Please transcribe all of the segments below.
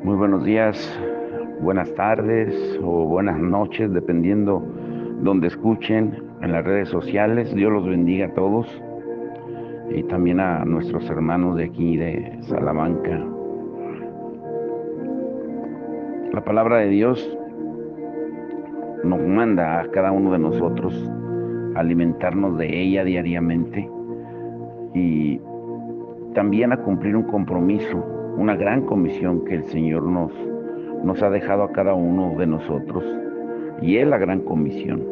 Muy buenos días, buenas tardes o buenas noches, dependiendo donde escuchen en las redes sociales. Dios los bendiga a todos y también a nuestros hermanos de aquí de Salamanca. La palabra de Dios nos manda a cada uno de nosotros alimentarnos de ella diariamente y también a cumplir un compromiso, una gran comisión que el Señor nos ha dejado a cada uno de nosotros, y es la gran comisión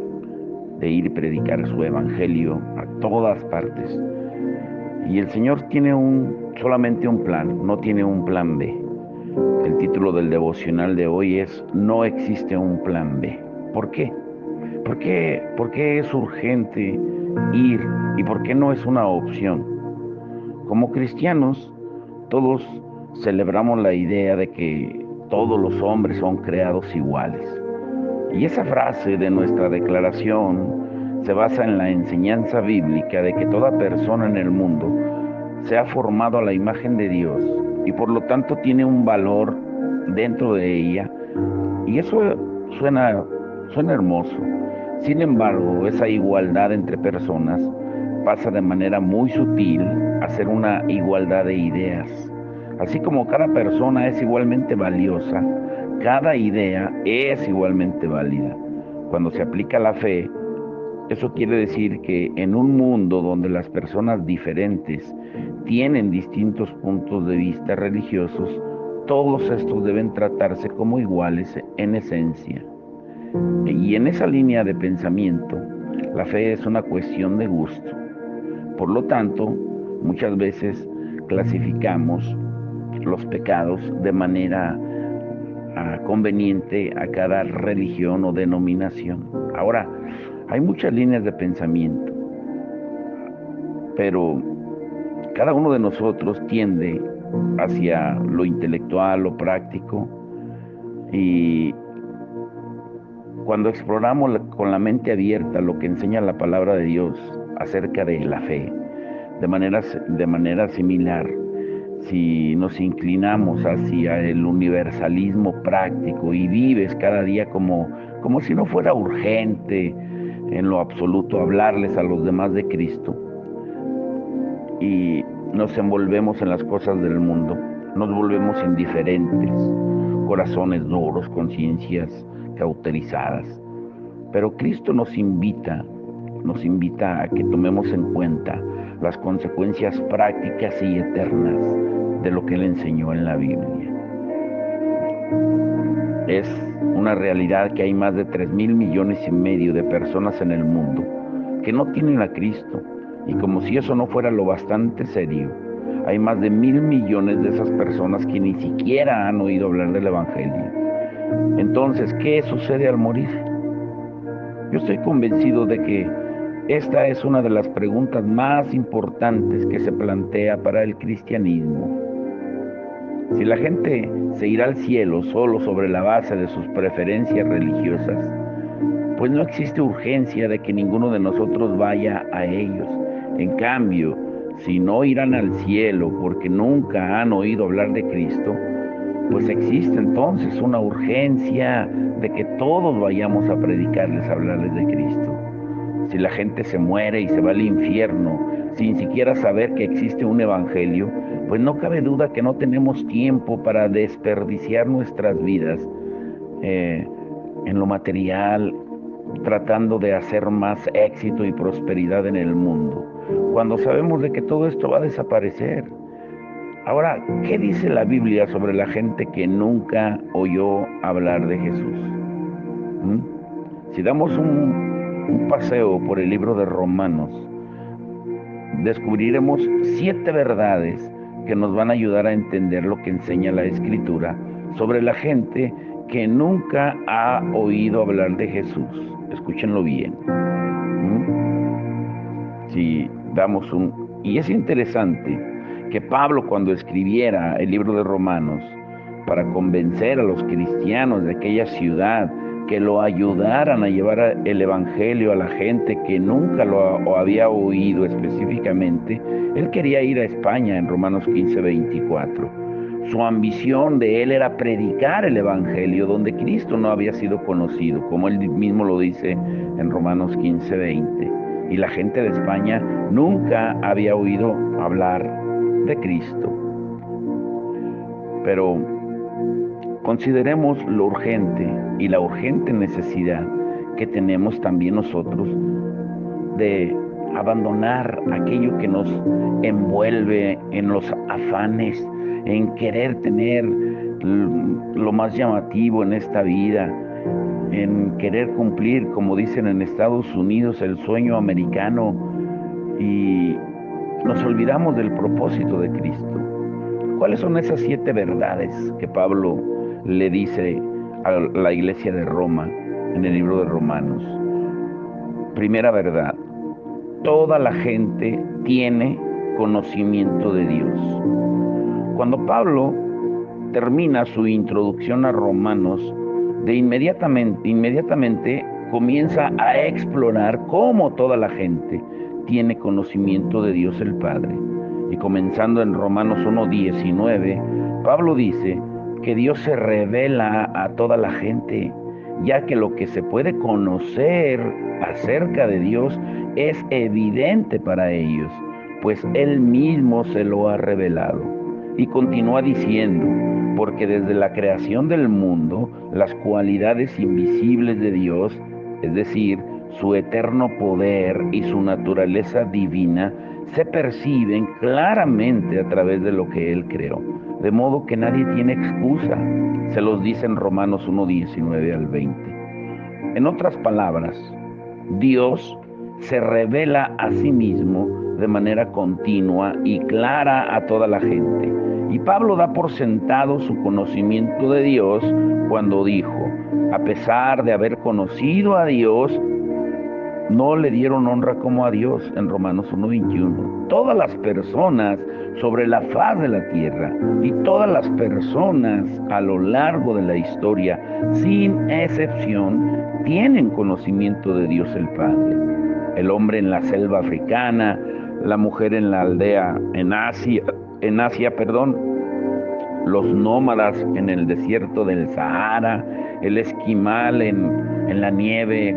de ir y predicar su evangelio a todas partes. Y el Señor tiene solamente un plan, no tiene un plan B. El título del devocional de hoy es No existe un plan B. ¿Por qué? ¿Por qué es urgente ir y por qué no es una opción? Como cristianos, todos celebramos la idea de que todos los hombres son creados iguales. Y esa frase de nuestra declaración se basa en la enseñanza bíblica de que toda persona en el mundo se ha formado a la imagen de Dios y por lo tanto tiene un valor dentro de ella. Y eso suena hermoso. Sin embargo, esa igualdad entre personas pasa de manera muy sutil a ser una igualdad de ideas. Así como cada persona es igualmente valiosa, cada idea es igualmente válida. Cuando se aplica la fe, eso quiere decir que en un mundo donde las personas diferentes tienen distintos puntos de vista religiosos, todos estos deben tratarse como iguales en esencia. Y en esa línea de pensamiento, la fe es una cuestión de gusto. Por lo tanto, muchas veces clasificamos los pecados de manera conveniente a cada religión o denominación. Ahora, hay muchas líneas de pensamiento, pero cada uno de nosotros tiende hacia lo intelectual, lo práctico, y cuando exploramos con la mente abierta lo que enseña la palabra de Dios acerca de la fe, de manera similar, si nos inclinamos hacia el universalismo práctico y vives cada día como si no fuera urgente en lo absoluto hablarles a los demás de Cristo, y nos envolvemos en las cosas del mundo, nos volvemos indiferentes, corazones duros, conciencias cauterizadas. Pero Cristo nos invita a que tomemos en cuenta las consecuencias prácticas y eternas de lo que Él enseñó en la Biblia. Es una realidad que hay más de 3,5 millones de personas en el mundo que no tienen a Cristo. Y como si eso no fuera lo bastante serio, hay más de 1,000 millones de esas personas que ni siquiera han oído hablar del Evangelio. Entonces, ¿qué sucede al morir? Yo estoy convencido de que esta es una de las preguntas más importantes que se plantea para el cristianismo. Si la gente se irá al cielo solo sobre la base de sus preferencias religiosas, pues no existe urgencia de que ninguno de nosotros vaya a ellos. En cambio, si no irán al cielo porque nunca han oído hablar de Cristo, pues existe entonces una urgencia de que todos vayamos a predicarles, a hablarles de Cristo. Si la gente se muere y se va al infierno sin siquiera saber que existe un evangelio, pues no cabe duda que no tenemos tiempo para desperdiciar nuestras vidas en lo material, tratando de hacer más éxito y prosperidad en el mundo, cuando sabemos de que todo esto va a desaparecer. Ahora, ¿qué dice la Biblia sobre la gente que nunca oyó hablar de Jesús? ¿Mm? Si damos un paseo por el libro de Romanos, descubriremos 7 verdades que nos van a ayudar a entender lo que enseña la Escritura sobre la gente que nunca ha oído hablar de Jesús. Escúchenlo bien. Si damos Y es interesante que Pablo, cuando escribiera el libro de Romanos, para convencer a los cristianos de aquella ciudad que lo ayudaran a llevar el evangelio a la gente que nunca lo había oído específicamente, él quería ir a España en Romanos 15:24. Su ambición de él era predicar el Evangelio donde Cristo no había sido conocido, como él mismo lo dice en Romanos 15:20. Y la gente de España nunca había oído hablar de Cristo. Pero consideremos lo urgente y la urgente necesidad que tenemos también nosotros de abandonar aquello que nos envuelve en los afanes, en querer tener lo más llamativo en esta vida, en querer cumplir, como dicen en Estados Unidos, el sueño americano, y nos olvidamos del propósito de Cristo. ¿Cuáles son esas 7 verdades que Pablo le dice a la iglesia de Roma en el libro de Romanos? Primera verdad: toda la gente tiene conocimiento de Dios. Cuando Pablo termina su introducción a Romanos, inmediatamente comienza a explorar cómo toda la gente tiene conocimiento de Dios el Padre. Y comenzando en Romanos 1:19, Pablo dice que Dios se revela a toda la gente, ya que lo que se puede conocer acerca de Dios es evidente para ellos, pues Él mismo se lo ha revelado. Y continúa diciendo, porque desde la creación del mundo, las cualidades invisibles de Dios, es decir, su eterno poder y su naturaleza divina, se perciben claramente a través de lo que Él creó. De modo que nadie tiene excusa. Se los dice en Romanos 1:19 al 20. En otras palabras, Dios se revela a sí mismo de manera continua y clara a toda la gente. Y Pablo da por sentado su conocimiento de Dios cuando dijo, a pesar de haber conocido a Dios, no le dieron honra como a Dios, en Romanos 1:21. Todas las personas sobre la faz de la tierra y todas las personas a lo largo de la historia, sin excepción, tienen conocimiento de Dios el Padre. El hombre en la selva africana, la mujer en la aldea en Asia, los nómadas en el desierto del Sahara, el esquimal en la nieve.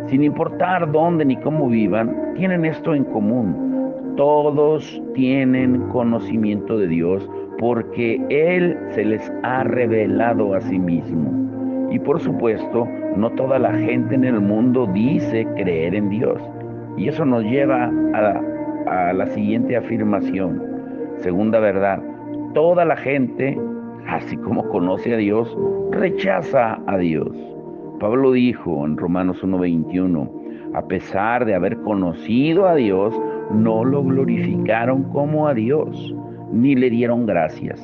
Sin importar dónde ni cómo vivan, tienen esto en común. Todos tienen conocimiento de Dios porque Él se les ha revelado a sí mismo. Y por supuesto, no toda la gente en el mundo dice creer en Dios. Y eso nos lleva a la siguiente afirmación. Segunda verdad: toda la gente, así como conoce a Dios, rechaza a Dios. Pablo dijo en Romanos 1:21, a pesar de haber conocido a Dios, no lo glorificaron como a Dios, ni le dieron gracias.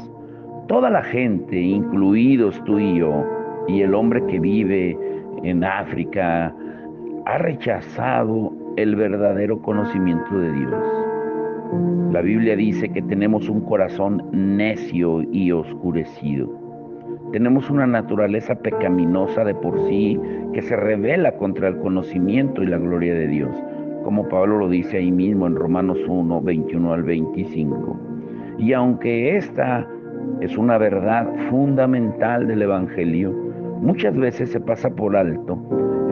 Toda la gente, incluidos tú y yo, y el hombre que vive en África, ha rechazado el verdadero conocimiento de Dios. La Biblia dice que tenemos un corazón necio y oscurecido. Tenemos una naturaleza pecaminosa de por sí que se rebela contra el conocimiento y la gloria de Dios, como Pablo lo dice ahí mismo en Romanos 1:21 al 25. Y aunque esta es una verdad fundamental del Evangelio, muchas veces se pasa por alto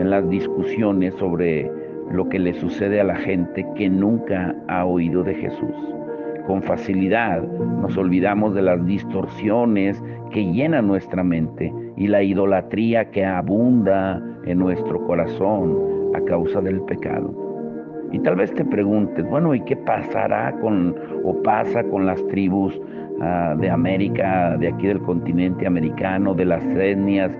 en las discusiones sobre lo que le sucede a la gente que nunca ha oído de Jesús. Con facilidad nos olvidamos de las distorsiones que llenan nuestra mente y la idolatría que abunda en nuestro corazón a causa del pecado. Y tal vez te preguntes, bueno, ¿y qué pasará pasa con las tribus de América, de aquí del continente americano, de las etnias,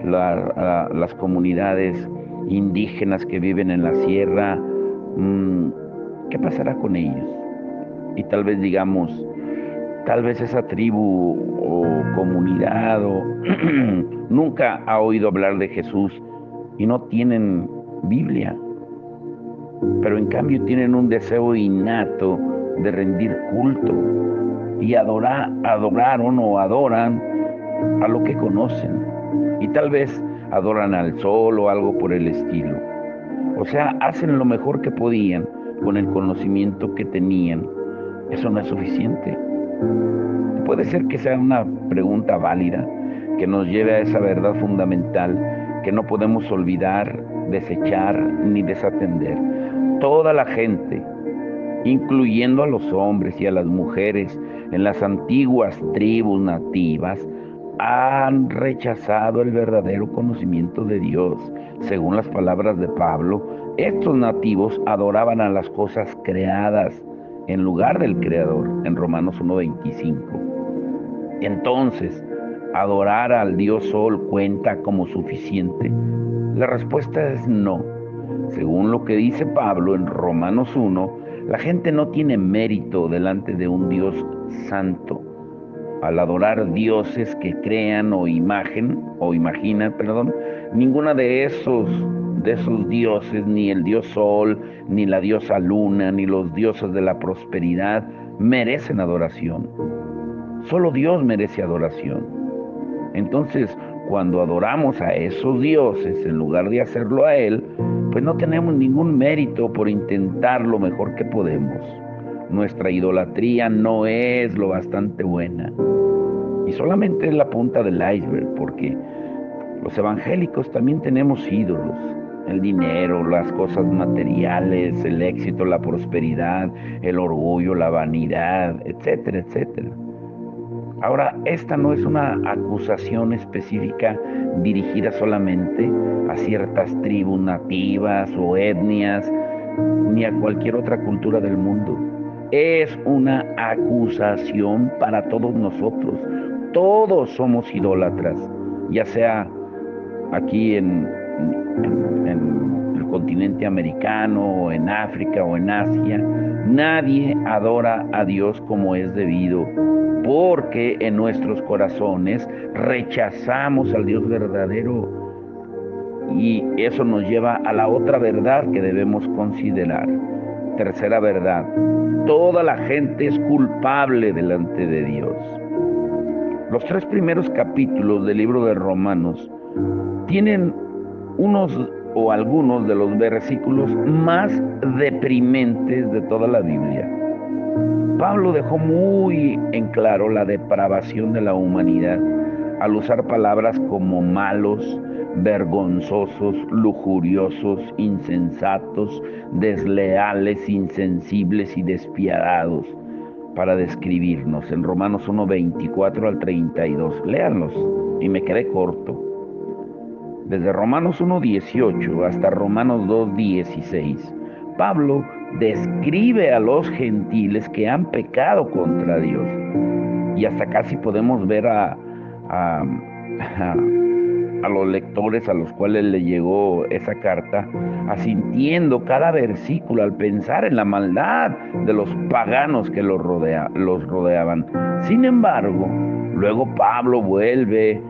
las comunidades indígenas que viven en la sierra? ¿Qué pasará con ellos? Y tal vez digamos, tal vez esa tribu o comunidad nunca ha oído hablar de Jesús y no tienen Biblia, pero en cambio tienen un deseo innato de rendir culto y adoraron o adoran a lo que conocen, y tal vez adoran al sol o algo por el estilo. O sea, hacen lo mejor que podían con el conocimiento que tenían. Eso no es suficiente. Puede ser que sea una pregunta válida que nos lleve a esa verdad fundamental que no podemos olvidar, desechar ni desatender. Toda la gente, incluyendo a los hombres y a las mujeres en las antiguas tribus nativas, han rechazado el verdadero conocimiento de Dios. Según las palabras de Pablo, estos nativos adoraban a las cosas creadas en lugar del Creador, en Romanos 1:25. Entonces, ¿adorar al Dios Sol cuenta como suficiente? La respuesta es no. Según lo que dice Pablo en Romanos 1, la gente no tiene mérito delante de un Dios santo. Al adorar dioses que crean o imaginan, ninguna de esos dioses, ni el dios Sol, ni la diosa Luna, ni los dioses de la prosperidad, merecen adoración. Solo Dios merece adoración. Entonces, cuando adoramos a esos dioses en lugar de hacerlo a Él, pues no tenemos ningún mérito por intentar lo mejor que podemos. Nuestra idolatría no es lo bastante buena. Y solamente es la punta del iceberg, porque los evangélicos también tenemos ídolos. El dinero, las cosas materiales, el éxito, la prosperidad, el orgullo, la vanidad, etcétera, etcétera. Ahora, esta no es una acusación específica dirigida solamente a ciertas tribus nativas o etnias, ni a cualquier otra cultura del mundo. Es una acusación para todos nosotros. Todos somos idólatras, ya sea aquí en el continente americano, o en África o en Asia. Nadie adora a Dios como es debido, porque en nuestros corazones rechazamos al Dios verdadero, y eso nos lleva a la otra verdad que debemos considerar. Tercera verdad: toda la gente es culpable delante de Dios. Los 3 primeros capítulos del libro de Romanos tienen unos o algunos de los versículos más deprimentes de toda la Biblia. Pablo dejó muy en claro la depravación de la humanidad al usar palabras como malos, vergonzosos, lujuriosos, insensatos, desleales, insensibles y despiadados para describirnos en Romanos 1:24 al 32. Léanlos, y me quedé corto. Desde Romanos 1:18 hasta Romanos 2:16, Pablo describe a los gentiles que han pecado contra Dios. Y hasta casi podemos ver a los lectores a los cuales le llegó esa carta, asintiendo cada versículo al pensar en la maldad de los paganos que los rodeaban. Sin embargo, luego Pablo vuelve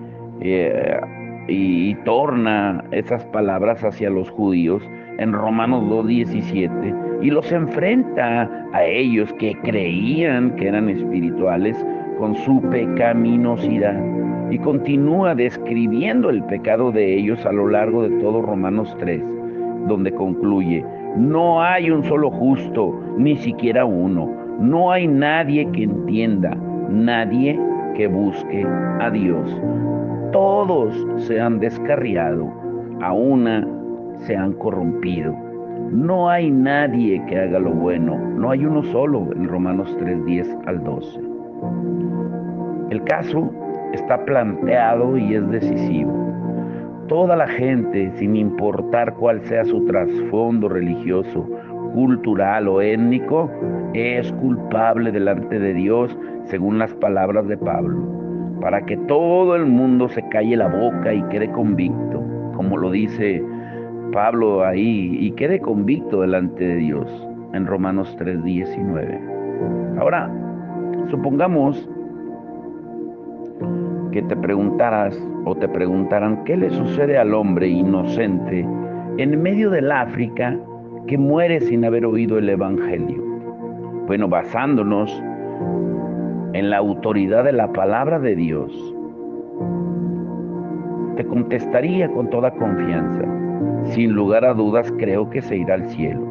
y torna esas palabras hacia los judíos en Romanos 2:17 y los enfrenta a ellos que creían que eran espirituales con su pecaminosidad, y continúa describiendo el pecado de ellos a lo largo de todo Romanos 3, donde concluye: no hay un solo justo, ni siquiera uno. No hay nadie que entienda, nadie que busque a Dios. Todos se han descarriado, a una se han corrompido. No hay nadie que haga lo bueno, no hay uno solo, en Romanos 3:10 al 12. El caso está planteado y es decisivo. Toda la gente, sin importar cuál sea su trasfondo religioso, cultural o étnico, es culpable delante de Dios, según las palabras de Pablo, para que todo el mundo se calle la boca y quede convicto, como lo dice Pablo ahí, y quede convicto delante de Dios, en Romanos 3:19. Ahora, supongamos que te preguntaras o te preguntaran qué le sucede al hombre inocente en medio del África que muere sin haber oído el Evangelio. Bueno, basándonos en la autoridad de la palabra de Dios, te contestaría con toda confianza: sin lugar a dudas, creo que se irá al cielo.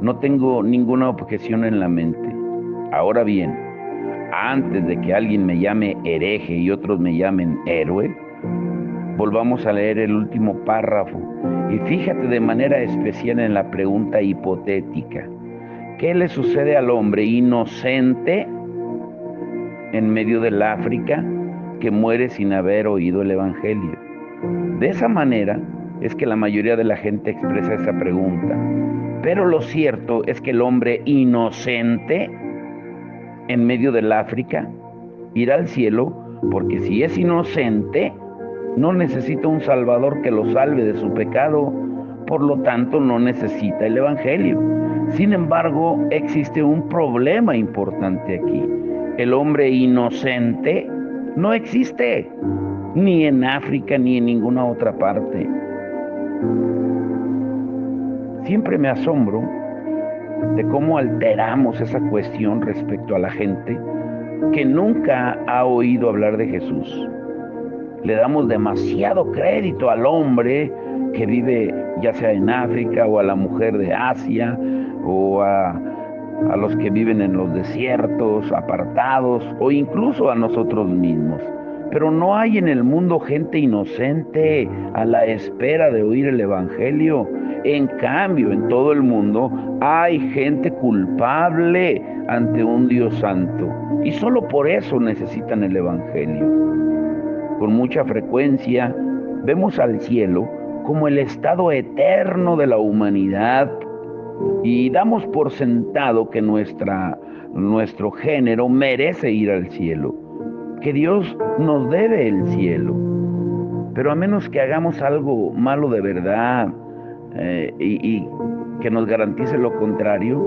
No tengo ninguna objeción en la mente. Ahora bien, antes de que alguien me llame hereje y otros me llamen héroe, volvamos a leer el último párrafo y fíjate de manera especial en la pregunta hipotética. ¿Qué le sucede al hombre inocente en medio del África que muere sin haber oído el Evangelio? De esa manera es que la mayoría de la gente expresa esa pregunta. Pero lo cierto es que el hombre inocente en medio del África irá al cielo porque si es inocente, no necesita un Salvador que lo salve de su pecado, por lo tanto no necesita el Evangelio. Sin embargo, existe un problema importante aquí. El hombre inocente no existe, ni en África ni en ninguna otra parte. Siempre me asombro de cómo alteramos esa cuestión respecto a la gente que nunca ha oído hablar de Jesús. Le damos demasiado crédito al hombre que vive ya sea en África o a la mujer de Asia o a los que viven en los desiertos, apartados o incluso a nosotros mismos. Pero no hay en el mundo gente inocente a la espera de oír el Evangelio. En cambio, en todo el mundo hay gente culpable ante un Dios santo y solo por eso necesitan el Evangelio. Con mucha frecuencia vemos al cielo como el estado eterno de la humanidad y damos por sentado que nuestro género merece ir al cielo, que Dios nos debe el cielo. Pero a menos que hagamos algo malo de verdad y que nos garantice lo contrario,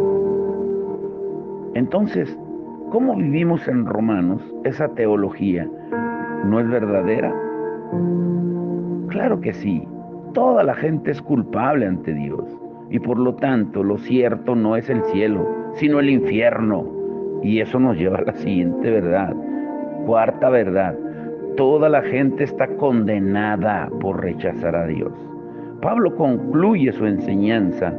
entonces, ¿cómo vivimos en Romanos esa teología? ¿No es verdadera? Claro que sí. Toda la gente es culpable ante Dios. Y por lo tanto, lo cierto no es el cielo, sino el infierno. Y eso nos lleva a la siguiente verdad. Cuarta verdad. Toda la gente está condenada por rechazar a Dios. Pablo concluye su enseñanza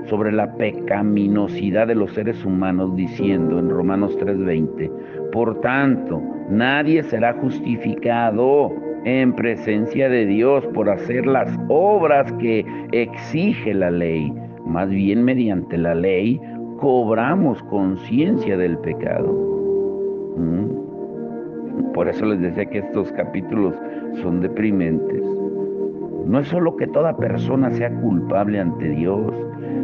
sobre la pecaminosidad de los seres humanos diciendo en Romanos 3:20, por tanto, nadie será justificado en presencia de Dios por hacer las obras que exige la ley. Más bien, mediante la ley, cobramos conciencia del pecado. Por eso les decía que estos capítulos son deprimentes. No es solo que toda persona sea culpable ante Dios,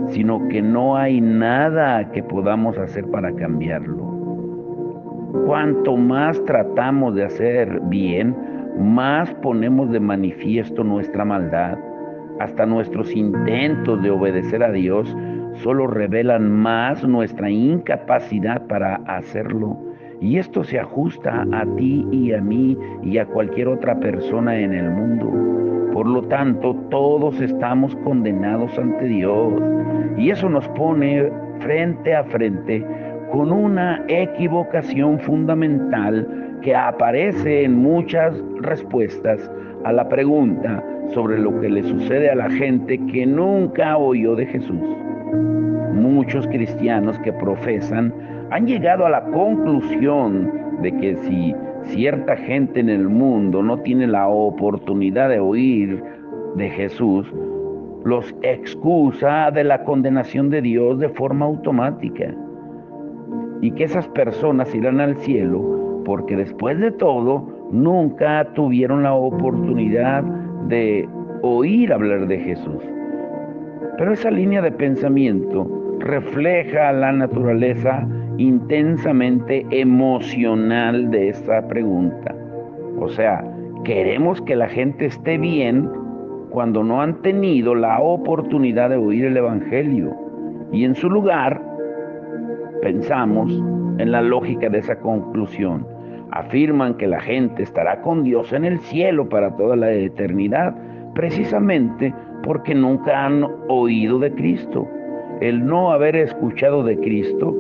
sino que no hay nada que podamos hacer para cambiarlo. Cuanto más tratamos de hacer bien, más ponemos de manifiesto nuestra maldad. Hasta nuestros intentos de obedecer a Dios solo revelan más nuestra incapacidad para hacerlo. Y esto se ajusta a ti y a mí y a cualquier otra persona en el mundo. Por lo tanto, todos estamos condenados ante Dios. Y eso nos pone frente a frente con una equivocación fundamental que aparece en muchas respuestas a la pregunta sobre lo que le sucede a la gente que nunca oyó de Jesús. Muchos cristianos que profesan han llegado a la conclusión de que si cierta gente en el mundo no tiene la oportunidad de oír de Jesús, los excusa de la condenación de Dios de forma automática. Y que esas personas irán al cielo porque después de todo nunca tuvieron la oportunidad de oír hablar de Jesús. Pero esa línea de pensamiento refleja la naturaleza intensamente emocional de esta pregunta. O sea, queremos que la gente esté bien cuando no han tenido la oportunidad de oír el Evangelio. Y en su lugar, pensamos en la lógica de esa conclusión. Afirman que la gente estará con Dios en el cielo para toda la eternidad, precisamente porque nunca han oído de Cristo. El no haber escuchado de Cristo,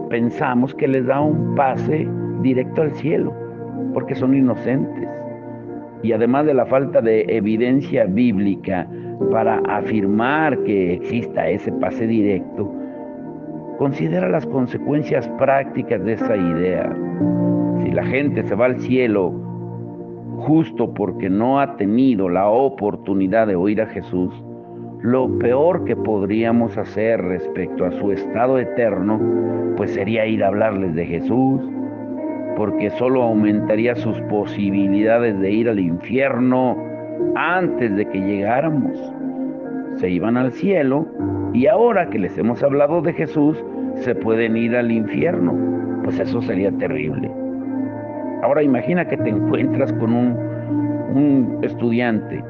pensamos que les da un pase directo al cielo, porque son inocentes. Y además de la falta de evidencia bíblica para afirmar que exista ese pase directo, Considera las consecuencias prácticas de esa idea. Si la gente se va al cielo justo porque no ha tenido la oportunidad de oír a Jesús, lo peor que podríamos hacer respecto a su estado eterno, pues sería ir a hablarles de Jesús, porque solo aumentaría sus posibilidades de ir al infierno antes de que llegáramos. Se iban al cielo y ahora que les hemos hablado de Jesús, se pueden ir al infierno. Pues eso sería terrible. Ahora imagina que te encuentras con un estudiante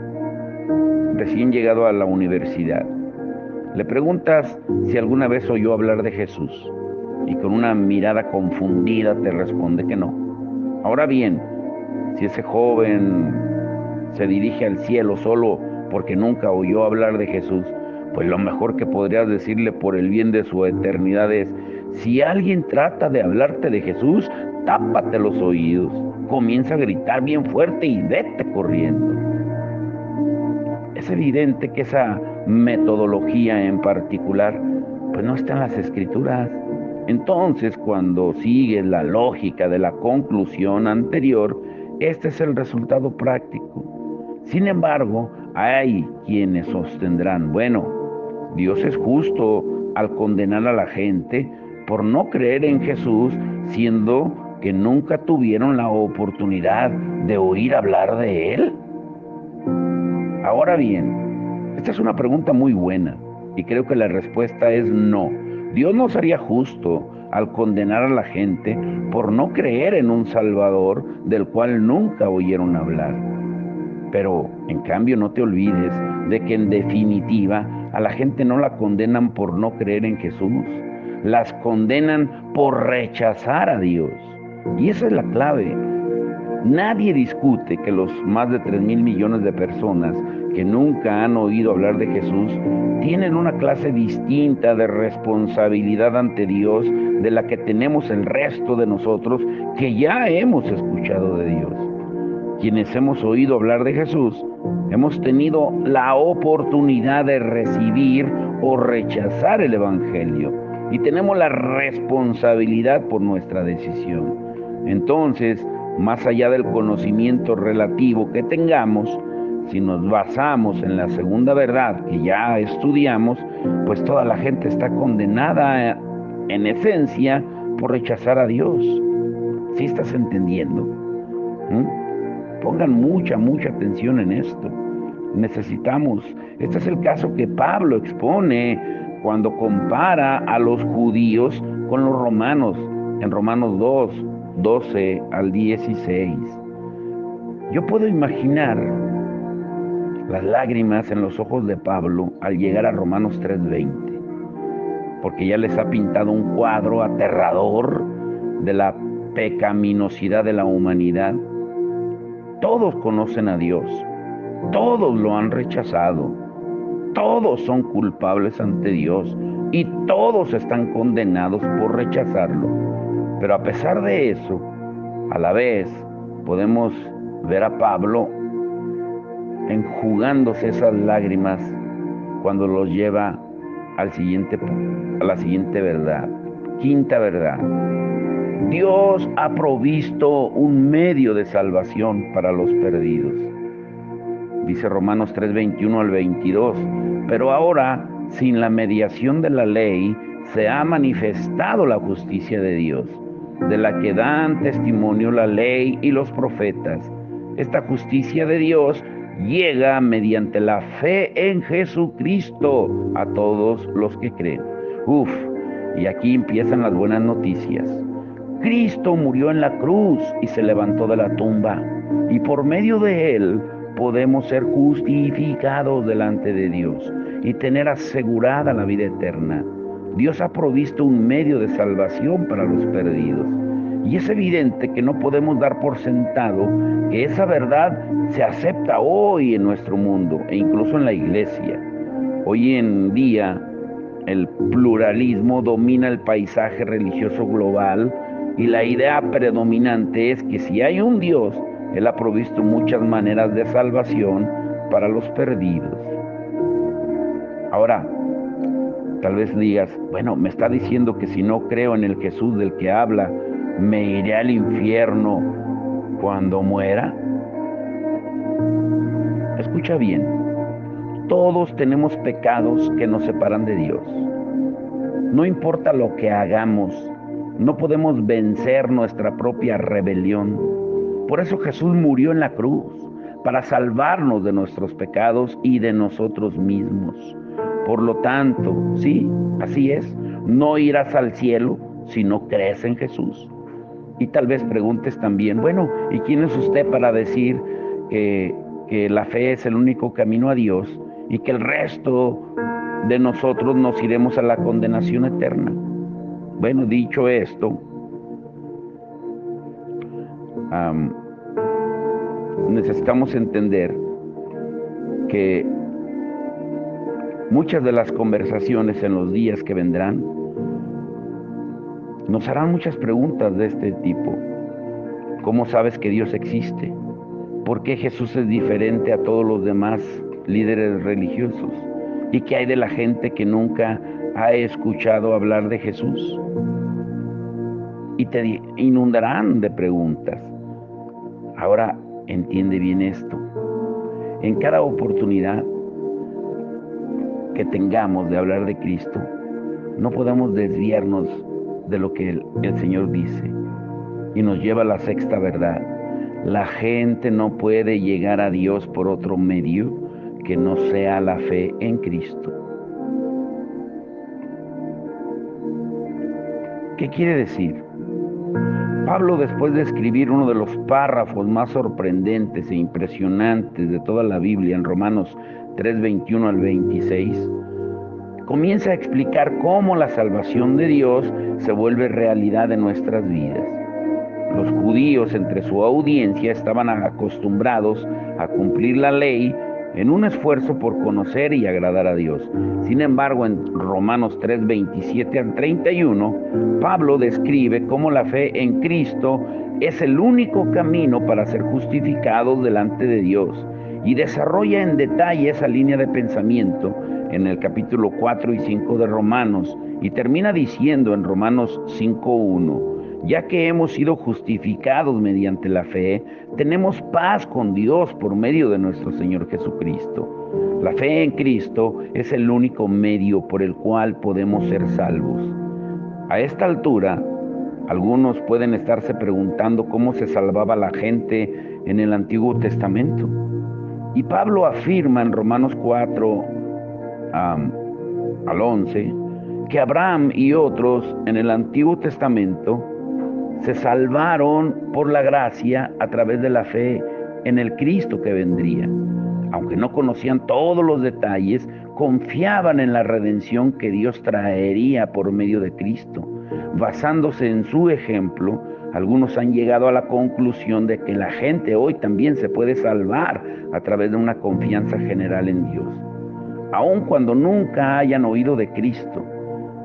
recién llegado a la universidad. Le preguntas si alguna vez oyó hablar de Jesús y con una mirada confundida te responde que no. Ahora bien, si ese joven se dirige al cielo solo porque nunca oyó hablar de Jesús, pues lo mejor que podrías decirle por el bien de su eternidad es: si alguien trata de hablarte de Jesús, tápate los oídos, comienza a gritar bien fuerte y vete corriendo. Es evidente que esa metodología en particular pues no está en las Escrituras. Entonces, cuando sigues la lógica de la conclusión anterior, este es el resultado práctico. Sin embargo, hay quienes sostendrán: bueno, Dios es justo al condenar a la gente por no creer en Jesús, siendo que nunca tuvieron la oportunidad de oír hablar de Él. Ahora bien, esta es una pregunta muy buena y creo que la respuesta es no. Dios no sería justo al condenar a la gente por no creer en un Salvador del cual nunca oyeron hablar. Pero, en cambio, no te olvides de que en definitiva a la gente no la condenan por no creer en Jesús. Las condenan por rechazar a Dios. Y esa es la clave. Nadie discute que los más de 3,000 millones de personas que nunca han oído hablar de Jesús tienen una clase distinta de responsabilidad ante Dios de la que tenemos el resto de nosotros que ya hemos escuchado de Dios. Quienes hemos oído hablar de Jesús, hemos tenido la oportunidad de recibir o rechazar el Evangelio y tenemos la responsabilidad por nuestra decisión. Entonces, más allá del conocimiento relativo que tengamos, si nos basamos en la segunda verdad que ya estudiamos, pues toda la gente está condenada en esencia por rechazar a Dios. ¿Sí estás entendiendo? Pongan mucha atención en esto. Necesitamos, este es el caso que Pablo expone cuando compara a los judíos con los romanos, en Romanos 2, 12 al 16. Yo puedo imaginar las lágrimas en los ojos de Pablo al llegar a Romanos 3:20, porque ya les ha pintado un cuadro aterrador de la pecaminosidad de la humanidad. Todos conocen a Dios, todos lo han rechazado, todos son culpables ante Dios y todos están condenados por rechazarlo. Pero a pesar de eso, a la vez podemos ver a Pablo enjugándose esas lágrimas cuando los lleva a la siguiente verdad. Quinta verdad: Dios ha provisto un medio de salvación para los perdidos. Dice Romanos 3:21 al 22, pero ahora, sin la mediación de la ley, se ha manifestado la justicia de Dios, de la que dan testimonio la ley y los profetas. Esta justicia de Dios llega mediante la fe en Jesucristo a todos los que creen. Y aquí empiezan las buenas noticias. Cristo murió en la cruz y se levantó de la tumba, y por medio de Él podemos ser justificados delante de Dios y tener asegurada la vida eterna. Dios ha provisto un medio de salvación para los perdidos. Y es evidente que no podemos dar por sentado que esa verdad se acepta hoy en nuestro mundo e incluso en la iglesia. Hoy en día el pluralismo domina el paisaje religioso global y la idea predominante es que si hay un Dios, Él ha provisto muchas maneras de salvación para los perdidos. Ahora, Tal vez digas, bueno, me está diciendo que si no creo en el Jesús del que habla, me iré al infierno cuando muera. Escucha bien, todos tenemos pecados que nos separan de Dios. No importa lo que hagamos, no podemos vencer nuestra propia rebelión. Por eso Jesús murió en la cruz, para salvarnos de nuestros pecados y de nosotros mismos. Por lo tanto, sí, así es, no irás al cielo si no crees en Jesús. Y tal vez preguntes también, bueno, ¿y quién es usted para decir que la fe es el único camino a Dios y que el resto de nosotros nos iremos a la condenación eterna? Bueno, dicho esto, necesitamos entender que muchas de las conversaciones en los días que vendrán nos harán muchas preguntas de este tipo. ¿Cómo sabes que Dios existe? ¿Por qué Jesús es diferente a todos los demás líderes religiosos? ¿Y qué hay de la gente que nunca ha escuchado hablar de Jesús? Y te inundarán de preguntas. Ahora entiende bien esto. En cada oportunidad que tengamos de hablar de Cristo, no podemos desviarnos de lo que el Señor dice y nos lleva a la sexta verdad. La gente no puede llegar a Dios por otro medio que no sea la fe en Cristo. ¿Qué quiere decir? Pablo, después de escribir uno de los párrafos más sorprendentes e impresionantes de toda la Biblia, en Romanos 3:21 al 26, comienza a explicar cómo la salvación de Dios se vuelve realidad en nuestras vidas. Los judíos, entre su audiencia, estaban acostumbrados a cumplir la ley en un esfuerzo por conocer y agradar a Dios. Sin embargo, en Romanos 3:27 al 31, Pablo describe cómo la fe en Cristo es el único camino para ser justificados delante de Dios y desarrolla en detalle esa línea de pensamiento en el capítulo 4 y 5 de Romanos y termina diciendo en Romanos 5:1, ya que hemos sido justificados mediante la fe, tenemos paz con Dios por medio de nuestro Señor Jesucristo. La fe en Cristo es el único medio por el cual podemos ser salvos. A esta altura, algunos pueden estarse preguntando cómo se salvaba la gente en el Antiguo Testamento. Y Pablo afirma en Romanos 4 al 11 que Abraham y otros en el Antiguo Testamento se salvaron por la gracia a través de la fe en el Cristo que vendría. Aunque no conocían todos los detalles, confiaban en la redención que Dios traería por medio de Cristo. Basándose en su ejemplo, algunos han llegado a la conclusión de que la gente hoy también se puede salvar a través de una confianza general en Dios, aun cuando nunca hayan oído de Cristo.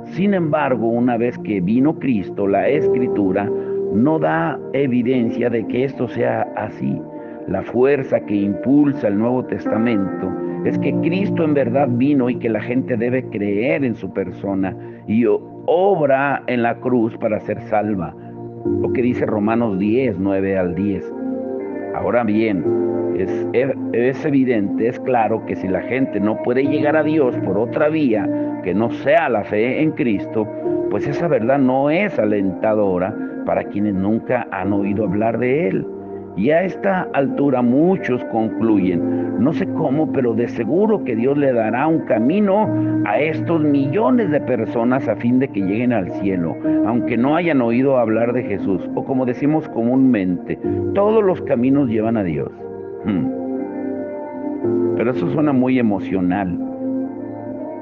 Sin embargo, una vez que vino Cristo, la Escritura no da evidencia de que esto sea así. La fuerza que impulsa el Nuevo Testamento es que Cristo en verdad vino y que la gente debe creer en su persona y obra en la cruz para ser salva. Lo que dice Romanos 10, 9 al 10. Ahora bien, es evidente, es claro que si la gente no puede llegar a Dios por otra vía que no sea la fe en Cristo, pues esa verdad no es alentadora para quienes nunca han oído hablar de Él. Y a esta altura muchos concluyen, no sé cómo, pero de seguro que Dios le dará un camino a estos millones de personas a fin de que lleguen al cielo, aunque no hayan oído hablar de Jesús, o como decimos comúnmente, todos los caminos llevan a Dios. Pero eso suena muy emocional.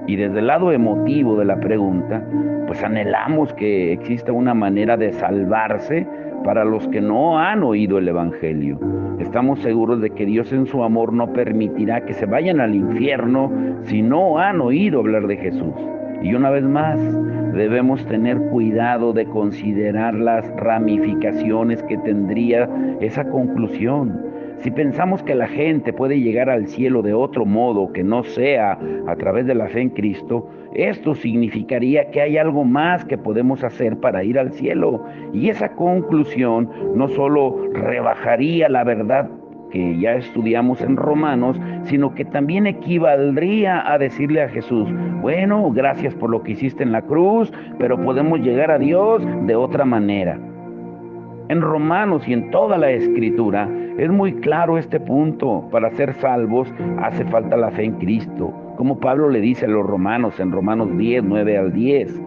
Y desde el lado emotivo de la pregunta, pues anhelamos que exista una manera de salvarse para los que no han oído el Evangelio. Estamos seguros de que Dios en su amor no permitirá que se vayan al infierno si no han oído hablar de Jesús. Y una vez más, debemos tener cuidado de considerar las ramificaciones que tendría esa conclusión. Si pensamos que la gente puede llegar al cielo de otro modo que no sea a través de la fe en Cristo, esto significaría que hay algo más que podemos hacer para ir al cielo. Y esa conclusión no solo rebajaría la verdad que ya estudiamos en Romanos, sino que también equivaldría a decirle a Jesús: bueno, gracias por lo que hiciste en la cruz, pero podemos llegar a Dios de otra manera. En Romanos y en toda la Escritura es muy claro este punto. Para ser salvos hace falta la fe en Cristo, como Pablo le dice a los romanos en Romanos 10, 9 al 10.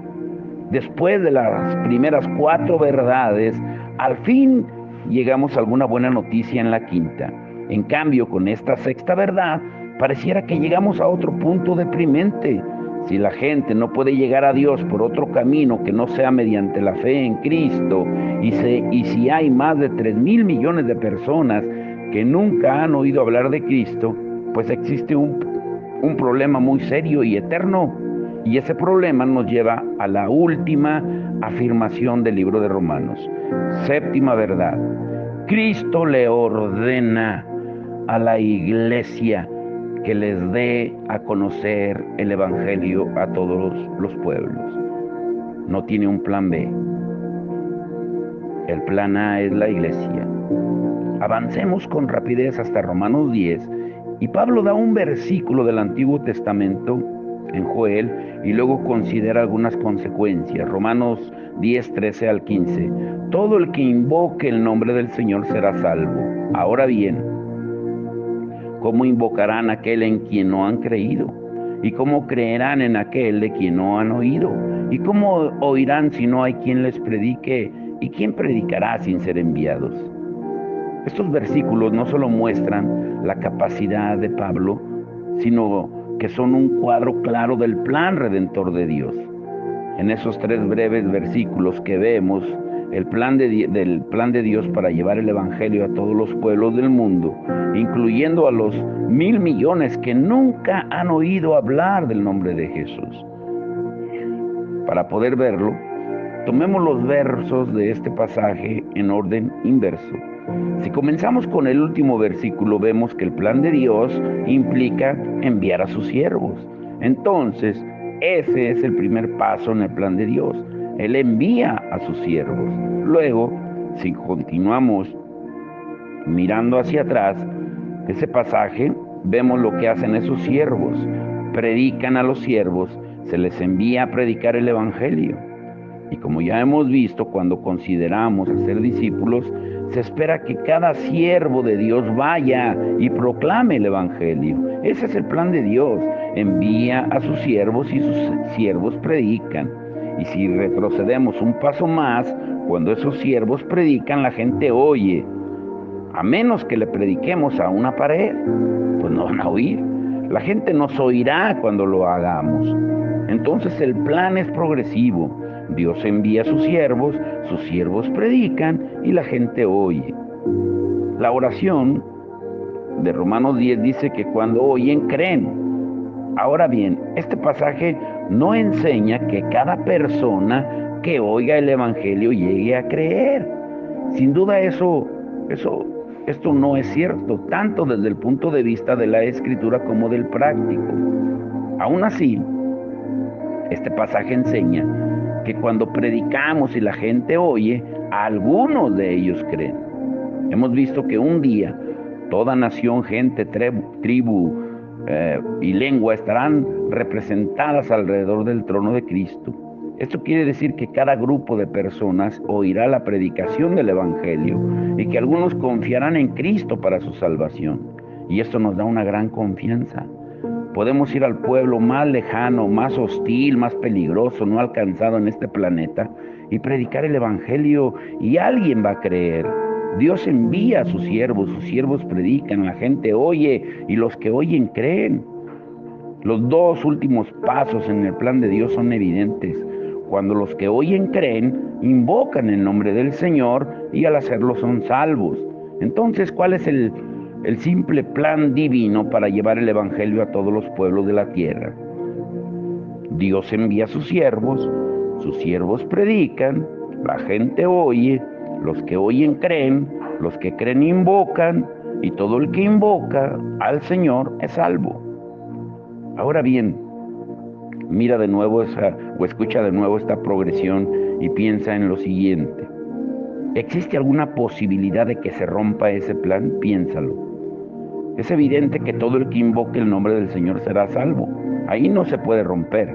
Después de las primeras 4 verdades, al fin llegamos a alguna buena noticia en la quinta. En cambio, con esta sexta verdad, pareciera que llegamos a otro punto deprimente. Si la gente no puede llegar a Dios por otro camino que no sea mediante la fe en Cristo, y si hay más de 3,000 millones de personas que nunca han oído hablar de Cristo, pues existe un problema muy serio y eterno. Y ese problema nos lleva a la última afirmación del libro de Romanos. Séptima verdad. Cristo le ordena a la iglesia que les dé a conocer el evangelio a todos los pueblos. No tiene un plan B. El plan A es la iglesia. Avancemos con rapidez hasta Romanos 10 y Pablo da un versículo del Antiguo Testamento en Joel y luego considera algunas consecuencias. Romanos 10, 13 al 15. Todo el que invoque el nombre del Señor será salvo. Ahora bien, ¿cómo invocarán a aquel en quien no han creído? ¿Y cómo creerán en aquel de quien no han oído? ¿Y cómo oirán si no hay quien les predique? ¿Y quién predicará sin ser enviados? Estos versículos no solo muestran la capacidad de Pablo, sino que son un cuadro claro del plan redentor de Dios. En esos 3 breves versículos que vemos del plan de Dios para llevar el evangelio a todos los pueblos del mundo, incluyendo a los 1,000 millones que nunca han oído hablar del nombre de Jesús. Para poder verlo, tomemos los versos de este pasaje en orden inverso. Si comenzamos con el último versículo, vemos que el plan de Dios implica enviar a sus siervos. Entonces, ese es el primer paso en el plan de Dios. Él envía a sus siervos. Luego, si continuamos mirando hacia atrás, ese pasaje, vemos lo que hacen esos siervos. Predican a los siervos, se les envía a predicar el evangelio. Y como ya hemos visto, cuando consideramos hacer discípulos, se espera que cada siervo de Dios vaya y proclame el evangelio. Ese es el plan de Dios. Envía a sus siervos y sus siervos predican. Y si retrocedemos un paso más, cuando esos siervos predican, la gente oye. A menos que le prediquemos a una pared, pues no van a oír. La gente nos oirá cuando lo hagamos. Entonces el plan es progresivo. Dios envía a sus siervos predican y la gente oye. La oración de Romanos 10 dice que cuando oyen, creen. Ahora bien, este pasaje no enseña que cada persona que oiga el evangelio llegue a creer. Sin duda esto no es cierto, tanto desde el punto de vista de la escritura como del práctico. Aún así, este pasaje enseña que cuando predicamos y la gente oye, algunos de ellos creen. Hemos visto que un día toda nación, gente, tribu y lengua estarán representadas alrededor del trono de Cristo. Esto quiere decir que cada grupo de personas oirá la predicación del evangelio y que algunos confiarán en Cristo para su salvación. Y esto nos da una gran confianza. Podemos ir al pueblo más lejano, más hostil, más peligroso, no alcanzado en este planeta, y predicar el evangelio y alguien va a creer. Dios envía a sus siervos predican, la gente oye y los que oyen creen. Los 2 últimos pasos en el plan de Dios son evidentes. Cuando los que oyen creen, invocan el nombre del Señor y al hacerlo son salvos. Entonces, ¿cuál es el simple plan divino para llevar el evangelio a todos los pueblos de la tierra? Dios envía a sus siervos predican, la gente oye, los que oyen creen, los que creen invocan y todo el que invoca al Señor es salvo. Ahora bien, mira de nuevo o escucha de nuevo esta progresión y piensa en lo siguiente. ¿Existe alguna posibilidad de que se rompa ese plan? Piénsalo. Es evidente que todo el que invoque el nombre del Señor será salvo. Ahí no se puede romper.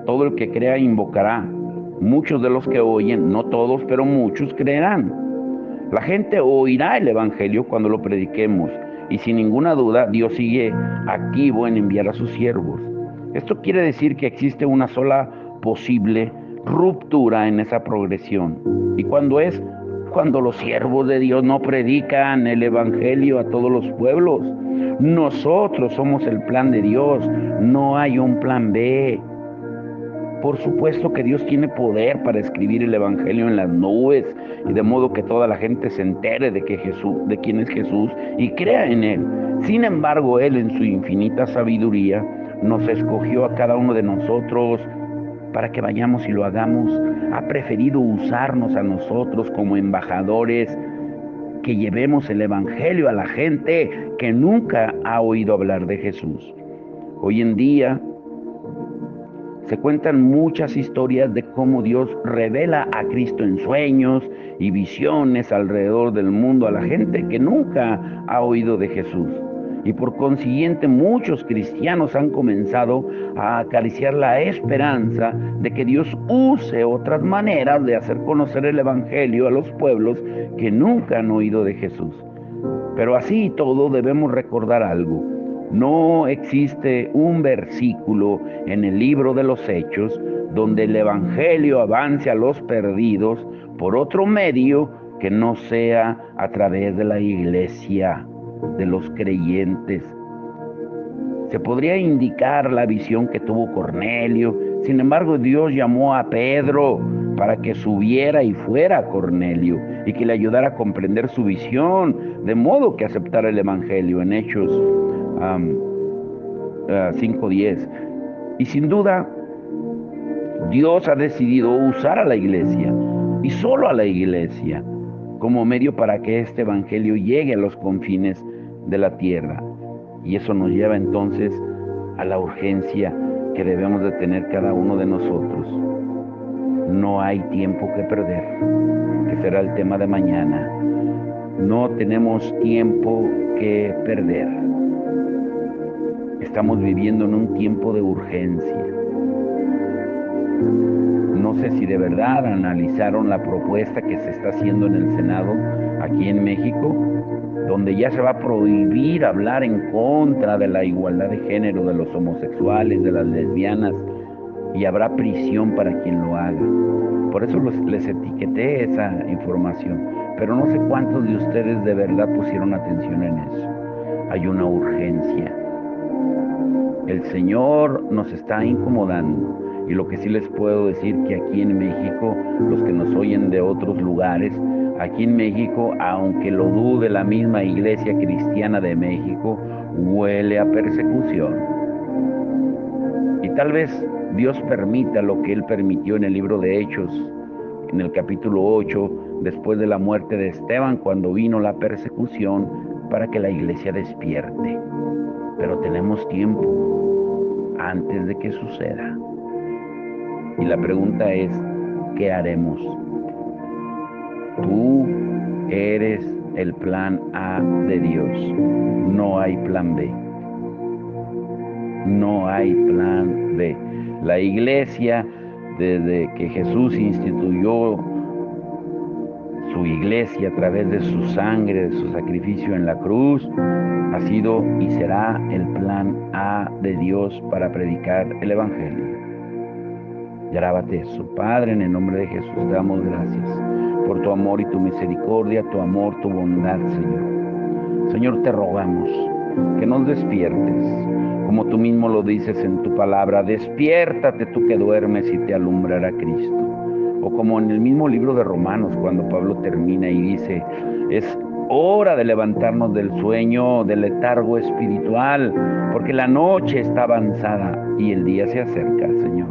Todo el que crea invocará. Muchos de los que oyen, no todos, pero muchos creerán. La gente oirá el Evangelio cuando lo prediquemos. Y sin ninguna duda, Dios sigue activo en enviar a sus siervos. Esto quiere decir que existe una sola posible ruptura en esa progresión. ¿Y cuándo es? Cuando los siervos de Dios no predican el Evangelio a todos los pueblos. Nosotros somos el plan de Dios, no hay un plan B. Por supuesto que Dios tiene poder para escribir el Evangelio en las nubes y de modo que toda la gente se entere de quién es Jesús y crea en Él. Sin embargo, Él en su infinita sabiduría nos escogió a cada uno de nosotros para que vayamos y lo hagamos. Ha preferido usarnos a nosotros como embajadores, que llevemos el Evangelio a la gente que nunca ha oído hablar de Jesús. Hoy en día se cuentan muchas historias de cómo Dios revela a Cristo en sueños y visiones alrededor del mundo a la gente que nunca ha oído de Jesús. Y por consiguiente muchos cristianos han comenzado a acariciar la esperanza de que Dios use otras maneras de hacer conocer el Evangelio a los pueblos que nunca han oído de Jesús. Pero así y todo debemos recordar algo. No existe un versículo en el libro de los Hechos donde el Evangelio avance a los perdidos por otro medio que no sea a través de la iglesia, de los creyentes. Se podría indicar la visión que tuvo Cornelio. Sin embargo, Dios llamó a Pedro para que subiera y fuera a Cornelio y que le ayudara a comprender su visión, de modo que aceptara el Evangelio en Hechos 5:10. Y sin duda, Dios ha decidido usar a la iglesia, y solo a la iglesia, como medio para que este Evangelio llegue a los confines de la tierra. Y eso nos lleva entonces a la urgencia que debemos de tener cada uno de nosotros. No hay tiempo que perder, que será el tema de mañana. No tenemos tiempo que perder. Estamos viviendo en un tiempo de urgencia. No sé si de verdad analizaron la propuesta que se está haciendo en el Senado aquí en México, donde ya se va a prohibir hablar en contra de la igualdad de género de los homosexuales, de las lesbianas, y habrá prisión para quien lo haga. Por eso les etiqueté esa información, pero no sé cuántos de ustedes de verdad pusieron atención en eso. Hay una urgencia. El Señor nos está incomodando. Y lo que sí les puedo decir que aquí en México, los que nos oyen de otros lugares, aquí en México, aunque lo dude la misma Iglesia Cristiana de México, huele a persecución. Y tal vez Dios permita lo que Él permitió en el libro de Hechos, en el capítulo 8, después de la muerte de Esteban, cuando vino la persecución, para que la Iglesia despierte. Pero tenemos tiempo antes de que suceda. Y la pregunta es, ¿qué haremos? Tú eres el plan A de Dios. No hay plan B. No hay plan B. La iglesia, desde que Jesús instituyó su iglesia a través de su sangre, de su sacrificio en la cruz, ha sido y será el plan A de Dios para predicar el Evangelio. Grábate eso. Padre, en el nombre de Jesús, te damos gracias por tu amor y tu misericordia, tu amor, tu bondad, Señor. Señor, te rogamos que nos despiertes, como tú mismo lo dices en tu palabra, despiértate tú que duermes y te alumbrará Cristo. O como en el mismo libro de Romanos, cuando Pablo termina y dice, es hora de levantarnos del sueño, del letargo espiritual, porque la noche está avanzada y el día se acerca, Señor.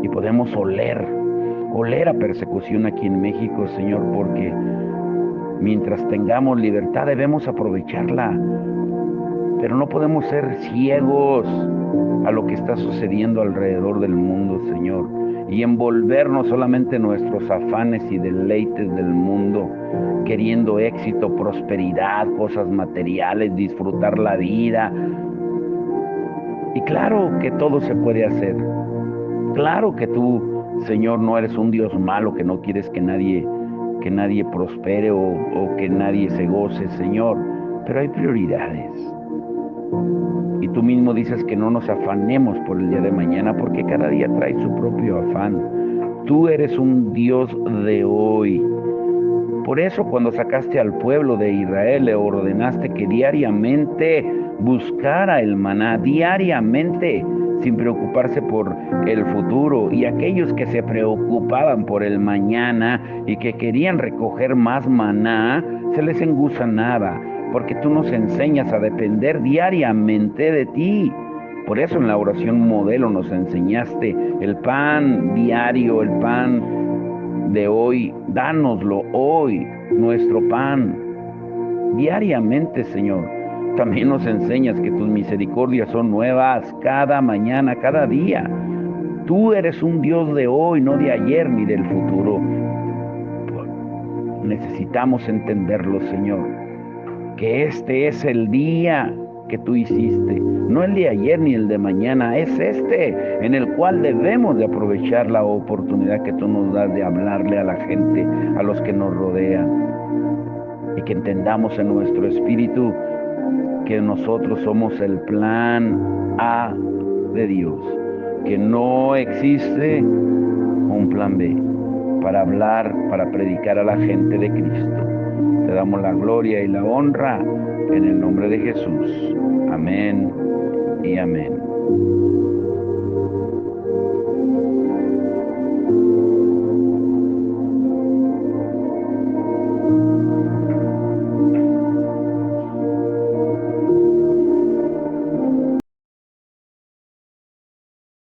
Y podemos oler a persecución aquí en México, Señor, porque Mientras tengamos libertad debemos aprovecharla, pero no podemos ser ciegos a lo que está sucediendo alrededor del mundo, Señor, y envolvernos solamente en nuestros afanes y deleites del mundo, queriendo éxito, prosperidad, cosas materiales, disfrutar la vida. Y claro que todo se puede hacer. Claro que tú, Señor, no eres un Dios malo que no quieres que nadie prospere o que nadie se goce, Señor. Pero hay prioridades. Y tú mismo dices que no nos afanemos por el día de mañana porque cada día trae su propio afán. Tú eres un Dios de hoy. Por eso cuando sacaste al pueblo de Israel le ordenaste que diariamente buscara el maná, diariamente, sin preocuparse por el futuro. Y aquellos que se preocupaban por el mañana y que querían recoger más maná, se les engusanaba, porque tú nos enseñas a depender diariamente de ti. Por eso en la oración modelo nos enseñaste el pan diario, el pan de hoy, dánoslo hoy, nuestro pan, diariamente, Señor. También nos enseñas que tus misericordias son nuevas cada mañana, cada día. Tú eres un Dios de hoy, no de ayer ni del futuro. Necesitamos entenderlo, Señor, que este es el día que tú hiciste, no el de ayer ni el de mañana, es este en el cual debemos de aprovechar la oportunidad que tú nos das de hablarle a la gente, a los que nos rodean, y que entendamos en nuestro espíritu que nosotros somos el plan A de Dios, que no existe un plan B para hablar, para predicar a la gente de Cristo. Te damos la gloria y la honra en el nombre de Jesús. Amén y amén.